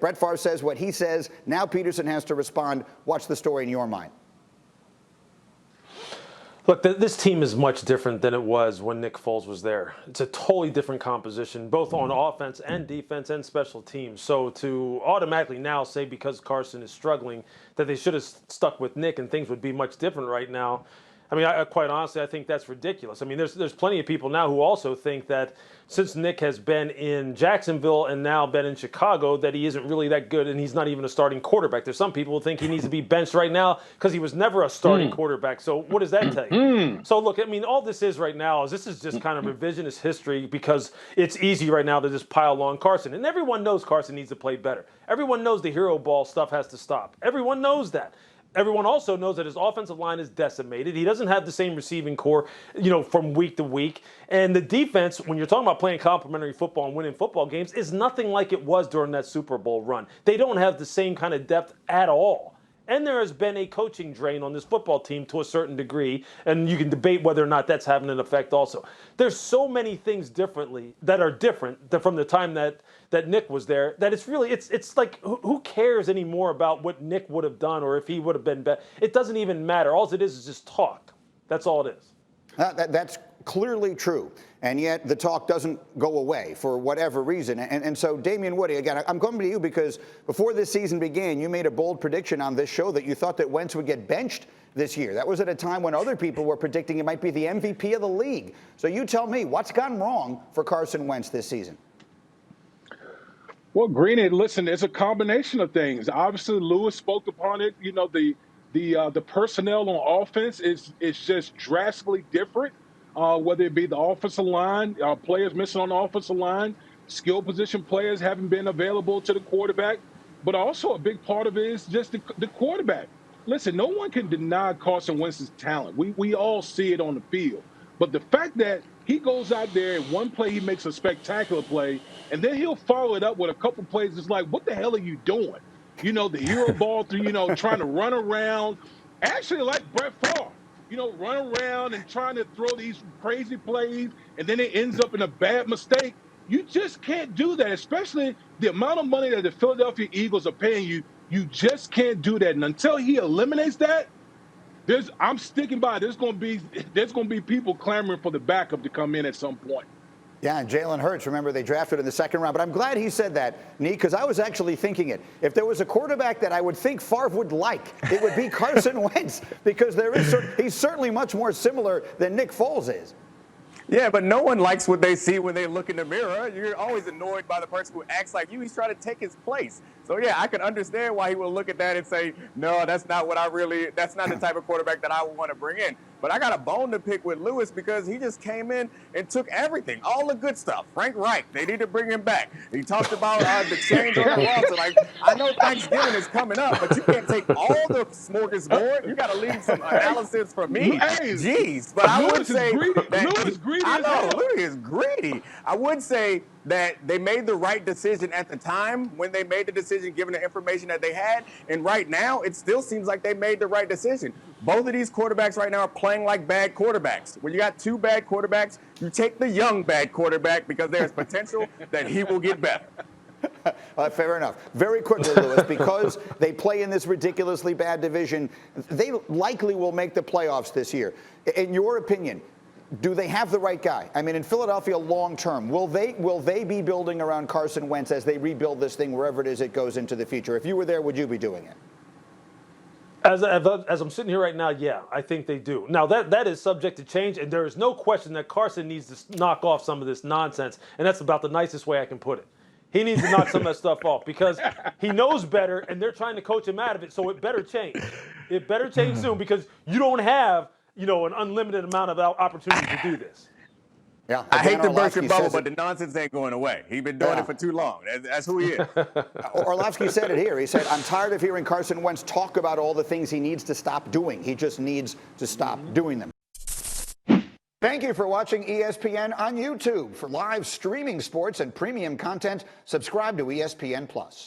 Brett Favre says what he says. Now Pederson has to respond. What's the story in your mind? Look, this team is much different than it was when Nick Foles was there. It's a totally different composition, both on offense and defense and special teams. So to automatically now say because Carson is struggling that they should have stuck with Nick and things would be much different right now, I mean, quite honestly, I think that's ridiculous. I mean, there's plenty of people now who also think that since Nick has been in Jacksonville and now been in Chicago, that he isn't really that good and he's not even a starting quarterback. There's some people who think he needs to be benched right now because he was never a starting quarterback. So what does that tell you? So look, I mean, all this is right now is this is just kind of revisionist history because it's easy right now to just pile on Carson. And everyone knows Carson needs to play better. Everyone knows the hero ball stuff has to stop. Everyone knows that. Everyone also knows that his offensive line is decimated. He doesn't have the same receiving core, from week to week. And the defense, when you're talking about playing complementary football and winning football games, is nothing like it was during that Super Bowl run. They don't have the same kind of depth at all. And there has been a coaching drain on this football team to a certain degree, and you can debate whether or not that's having an effect also. There's so many things that are different from the time that Nick was there that it's like who cares anymore about what Nick would have done or if he would have been better. It doesn't even matter. All it is just talk. That's all it is. That's clearly true. And yet the talk doesn't go away for whatever reason. And so, Damian Woody, again, I'm coming to you because before this season began, you made a bold prediction on this show that you thought that Wentz would get benched this year. That was at a time when other people were predicting he might be the MVP of the league. So you tell me, what's gone wrong for Carson Wentz this season? Well, Greeny, listen, it's a combination of things. Obviously, Lewis spoke upon it. The personnel on offense is just drastically different. Whether it be the offensive line, players missing on the offensive line, skill position players haven't been available to the quarterback. But also a big part of it is just the quarterback. Listen, no one can deny Carson Wentz's talent. We all see it on the field. But the fact that he goes out there and one play he makes a spectacular play, and then he'll follow it up with a couple plays. It's like, what the hell are you doing? The hero ball through, trying to run around. Actually, like Brett Favre. Run around and trying to throw these crazy plays, and then it ends up in a bad mistake. You just can't do that, especially the amount of money that the Philadelphia Eagles are paying you. You just can't do that. And until he eliminates that, I'm sticking by. There's going to be people clamoring for the backup to come in at some point. Yeah, and Jalen Hurts, remember, they drafted in the second round. But I'm glad he said that, Nick, because I was actually thinking it. If there was a quarterback that I would think Favre would like, it would be Carson Wentz, because he's certainly much more similar than Nick Foles is. Yeah, but no one likes what they see when they look in the mirror. You're always annoyed by the person who acts like you. He's trying to take his place. So, yeah, I can understand why he will look at that and say, no, that's not the type of quarterback that I would want to bring in. But I got a bone to pick with Lewis because he just came in and took everything, all the good stuff. Frank Reich, they need to bring him back. He talked about the change on the roster. Like, I know Thanksgiving is coming up, but you can't take all the smorgasbord. You got to leave some analysis for me. Jeez. But I would say Lewis greedy. I know, Lewis is greedy. I would say that they made the right decision at the time when they made the decision, given the information that they had. And right now, it still seems like they made the right decision. Both of these quarterbacks right now are playing like bad quarterbacks. When you got two bad quarterbacks, you take the young bad quarterback because there's potential that he will get better. Fair enough. Very quickly, Lewis, because they play in this ridiculously bad division, they likely will make the playoffs this year. In your opinion, do they have the right guy? I mean, in Philadelphia long term, will they be building around Carson Wentz as they rebuild this thing wherever it is it goes into the future? If you were there, would you be doing it? As I'm sitting here right now, yeah, I think they do. Now, that is subject to change, and there is no question that Carson needs to knock off some of this nonsense, and that's about the nicest way I can put it. He needs to knock some of that stuff off because he knows better, and they're trying to coach him out of it, so it better change. It better change soon because you don't have an unlimited amount of opportunity to do this. Yeah, I hate to burst your bubble, but the nonsense ain't going away. He's been doing it for too long. That's who he is. Orlovsky said it here. He said, I'm tired of hearing Carson Wentz talk about all the things he needs to stop doing. He just needs to stop doing them. Thank you for watching ESPN on YouTube. For live streaming sports and premium content, subscribe to ESPN+.